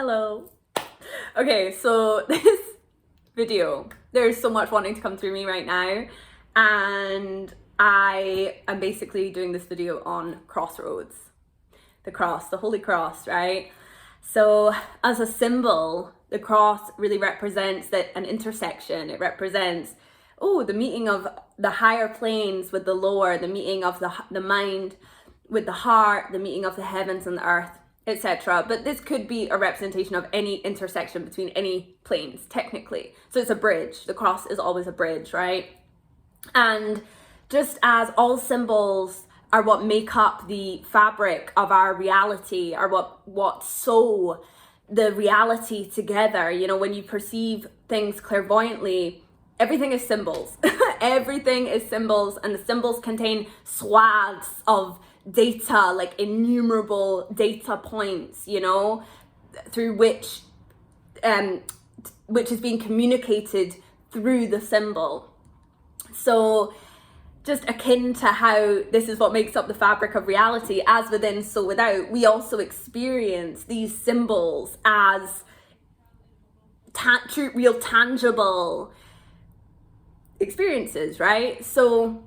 Hello. Okay, so this video, there's so much wanting to come through me right now, and I am basically doing this video on Crossroads. The cross, the Holy Cross, right? So as a symbol, the cross really represents an intersection. It represents, the meeting of the higher planes with the lower, the meeting of the mind with the heart, the meeting of the heavens and the earth, etc. But this could be a representation of any intersection between any planes, technically. So it's a bridge. The cross is always a bridge, right? And just as all symbols are what make up the fabric of our reality, are what sew the reality together. You know, when you perceive things clairvoyantly, everything is symbols. Everything is symbols, and the symbols contain swaths of data, like innumerable data points, you know, through which is being communicated through the symbol. So just akin to how this is what makes up the fabric of reality, as within, so without, we also experience these symbols as real tangible experiences, right? So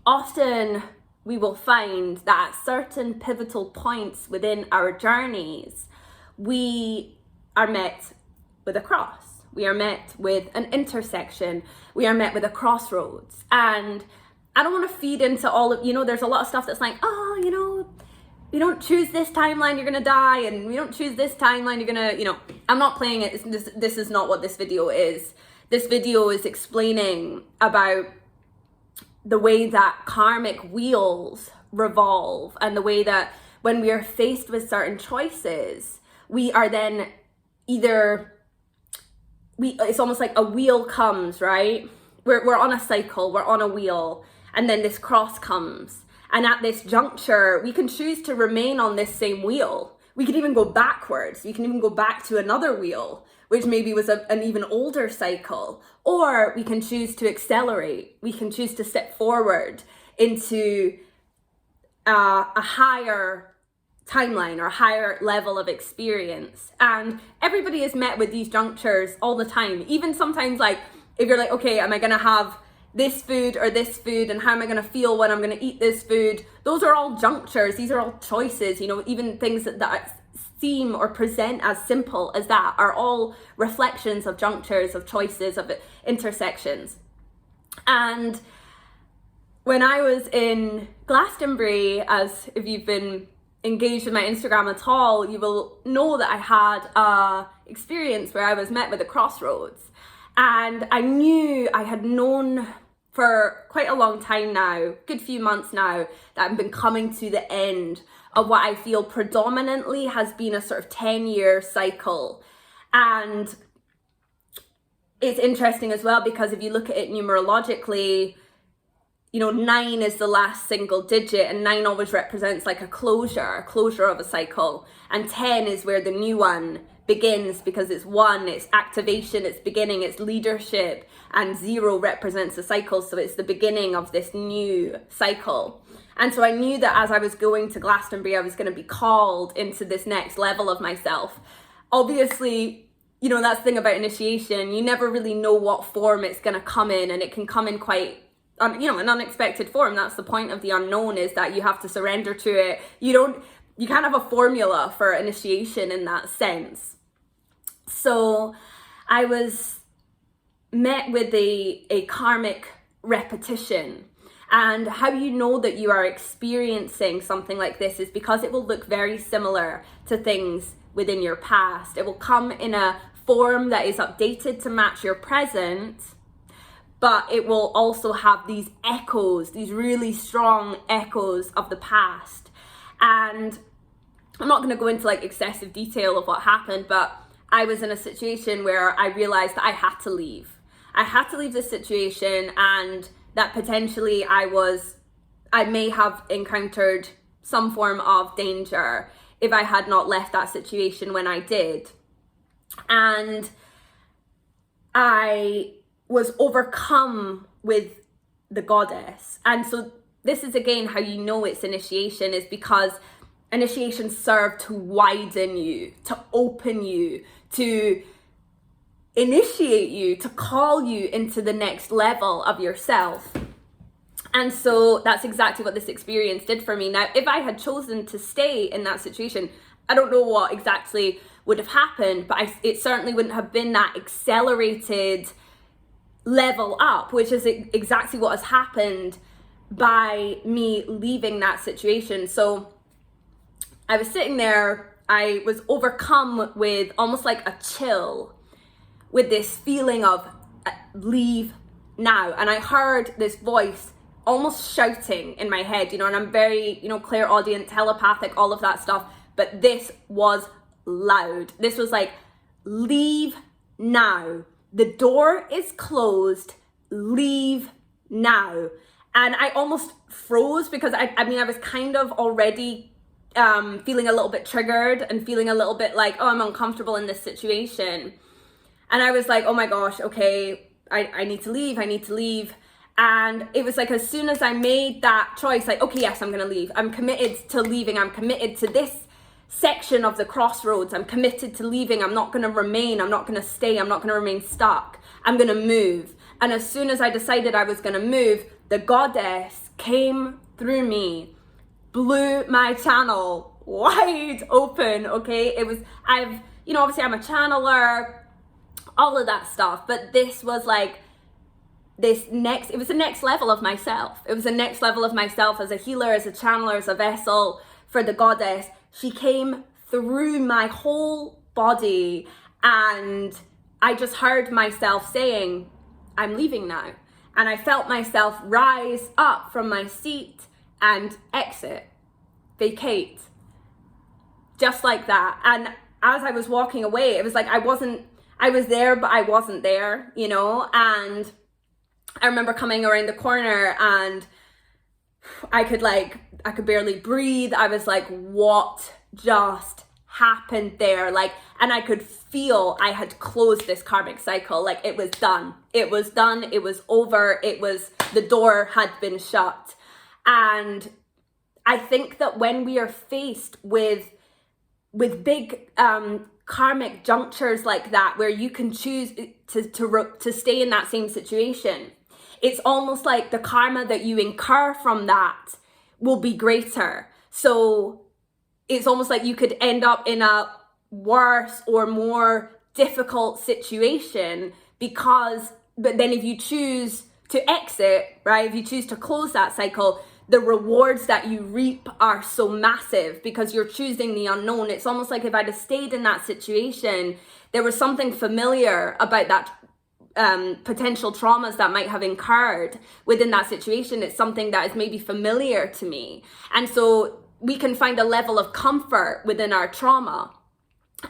often we will find that at certain pivotal points within our journeys, we are met with a cross. We are met with an intersection. We are met with a crossroads. And I don't want to feed into all of, there's a lot of stuff that's like, you don't choose this timeline, you're going to die. And we don't choose this timeline, you're going to, I'm not playing it. This is not what this video is. This video is explaining about the way that karmic wheels revolve, and the way that when we are faced with certain choices, we are then it's almost like a wheel comes, right? We're on a cycle, we're on a wheel, and then this cross comes. And at this juncture, we can choose to remain on this same wheel. We could even go backwards. We can even go back to another wheel, which maybe was an even older cycle. Or we can choose to accelerate. We can choose to step forward into a higher timeline or a higher level of experience. And everybody is met with these junctures all the time. Even sometimes, like, if you're like, okay, am I going to have this food or this food, and how am I going to feel when I'm going to eat this food? Those are all junctures. These are all choices. Even things that seem or present as simple as that are all reflections of junctures, of choices, of intersections. And when I was in Glastonbury, as if you've been engaged with my Instagram at all, you will know that I had a experience where I was met with a crossroads. And I had known for quite a long time now, good few months now, that I've been coming to the end of what I feel predominantly has been a sort of 10-year cycle. And it's interesting as well, because if you look at it numerologically, 9 is the last single digit, and 9 always represents like a closure of a cycle. And 10 is where the new one begins, because it's 1, it's activation, it's beginning, it's leadership, and 0 represents the cycle, so it's the beginning of this new cycle. And so I knew that as I was going to Glastonbury, I was going to be called into this next level of myself. Obviously, that's the thing about initiation, you never really know what form it's going to come in, and it can come in quite an unexpected form. That's the point of the unknown, is that you have to surrender to it. You can't have a formula for initiation in that sense. So I was met with a karmic repetition. And how you know that you are experiencing something like this is because it will look very similar to things within your past. It will come in a form that is updated to match your present, but it will also have these echoes, these really strong echoes of the past. And I'm not going to go into like excessive detail of what happened, but I was in a situation where I realized that I had to leave. I had to leave this situation, and that potentially I may have encountered some form of danger if I had not left that situation when I did. And I was overcome with the goddess. And so this is again how you know it's initiation, is because initiations serve to widen you, to open you, to initiate you, to call you into the next level of yourself. And so that's exactly what this experience did for me. Now, if I had chosen to stay in that situation, I don't know what exactly would have happened, but it certainly wouldn't have been that accelerated level up, which is exactly what has happened by me leaving that situation. So I was sitting there, I was overcome with almost like a chill, with this feeling of leave now. And I heard this voice almost shouting in my head, and I'm very, clairaudient, telepathic, all of that stuff. But this was loud. This was like, leave now. The door is closed. Leave now. And I almost froze because I was kind of already feeling a little bit triggered and feeling a little bit like, oh, I'm uncomfortable in this situation. And I was like, oh my gosh, okay, I need to leave. And it was like, as soon as I made that choice, like, okay, yes, I'm going to leave. I'm committed to leaving. I'm committed to this section of the Crossroads. I'm committed to leaving. I'm not going to remain. I'm not going to stay. I'm not going to remain stuck. I'm going to move. And as soon as I decided I was going to move, the goddess came through me, blew my channel wide open. Okay. It was, obviously I'm a channeler, all of that stuff. But this was like, it was the next level of myself. It was the next level of myself as a healer, as a channeler, as a vessel for the goddess. She came through my whole body, and I just heard myself saying, I'm leaving now. And I felt myself rise up from my seat and exit, vacate, just like that. And as I was walking away, it was like I was there, but I wasn't there, and I remember coming around the corner and I could barely breathe. I was like, what just happened there? And I could feel I had closed this karmic cycle. Like, it was done. It was done. It was over. The door had been shut. And I think that when we are faced with big karmic junctures like that, where you can choose to stay in that same situation, it's almost like the karma that you incur from that will be greater. So it's almost like you could end up in a worse or more difficult situation but then if you choose to exit, right, if you choose to close that cycle, the rewards that you reap are so massive because you're choosing the unknown. It's almost like if I'd have stayed in that situation, there was something familiar about that potential traumas that might have incurred within that situation. It's something that is maybe familiar to me. And so we can find a level of comfort within our trauma.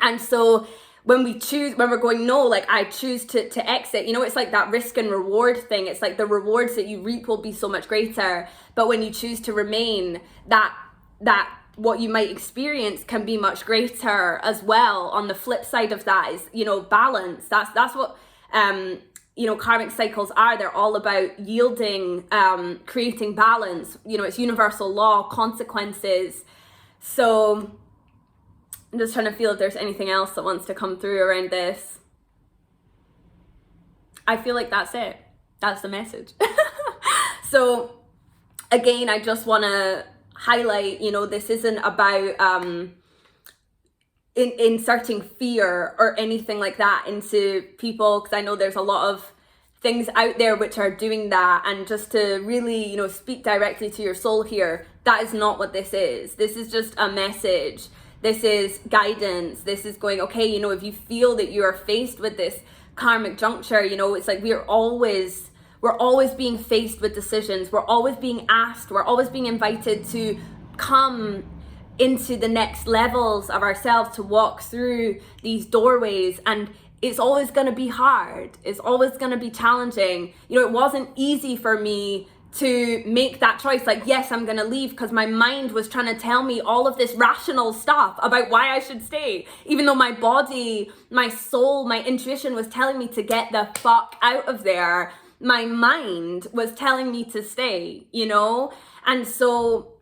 And so when we're going, no, like I choose to exit, it's like that risk and reward thing. It's like the rewards that you reap will be so much greater. But when you choose to remain, that what you might experience can be much greater as well. On the flip side of that is, balance. That's what karmic cycles are. They're all about yielding, creating balance. It's universal law, consequences. So I'm just trying to feel if there's anything else that wants to come through around this. I feel like that's it. That's the message. So again, I just want to highlight, this isn't about inserting fear or anything like that into people, because I know there's a lot of things out there which are doing that. And just to really, speak directly to your soul here, that is not what this is. This is just a message. This is guidance. This is going, okay, if you feel that you are faced with this karmic juncture, it's like we're always being faced with decisions. We're always being asked, we're always being invited to come into the next levels of ourselves, to walk through these doorways. And it's always going to be hard. It's always going to be challenging. It wasn't easy for me to make that choice. Like, yes, I'm going to leave, because my mind was trying to tell me all of this rational stuff about why I should stay. Even though my body, my soul, my intuition was telling me to get the fuck out of there, my mind was telling me to stay, And so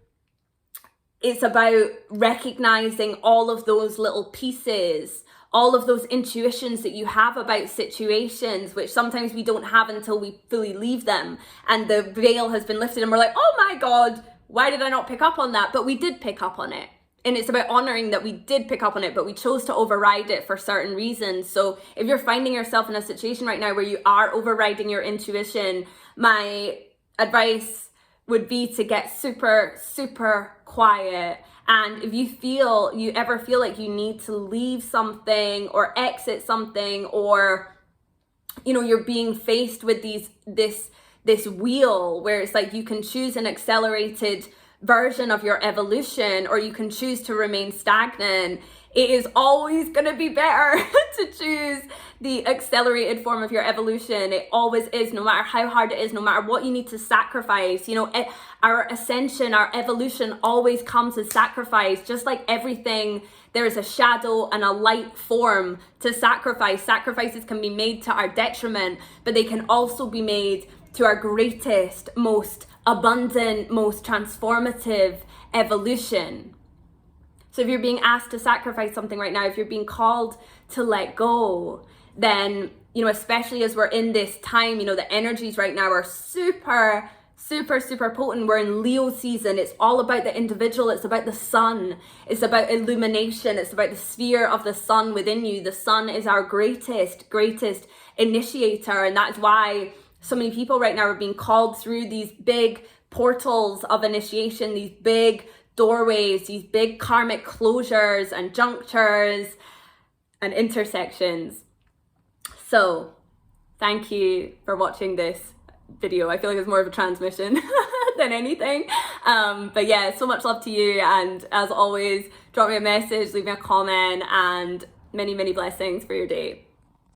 it's about recognizing all of those little pieces, all of those intuitions that you have about situations, which sometimes we don't have until we fully leave them. And the veil has been lifted and we're like, oh my God, why did I not pick up on that? But we did pick up on it. And it's about honoring that we did pick up on it, but we chose to override it for certain reasons. So if you're finding yourself in a situation right now where you are overriding your intuition, my advice would be to get super, super quiet. And if you ever feel like you need to leave something or exit something, or, you're being faced with this wheel where it's like you can choose an accelerated version of your evolution, or you can choose to remain stagnant, it is always going to be better to choose the accelerated form of your evolution. It always is, no matter how hard it is, no matter what you need to sacrifice. Our ascension, our evolution always comes with sacrifice. Just like everything, there is a shadow and a light form to sacrifice. Sacrifices can be made to our detriment, but they can also be made to our greatest, most abundant, most transformative evolution. So if you're being asked to sacrifice something right now, if you're being called to let go, then, especially as we're in this time, the energies right now are super, super, super potent. We're in Leo season. It's all about the individual. It's about the sun. It's about illumination. It's about the sphere of the sun within you. The sun is our greatest, greatest initiator. And that's why so many people right now are being called through these big portals of initiation, these big doorways, these big karmic closures and junctures and intersections. So thank you for watching this video. I feel like it's more of a transmission than anything. But yeah, so much love to you. And as always, drop me a message, leave me a comment, and many, many blessings for your day.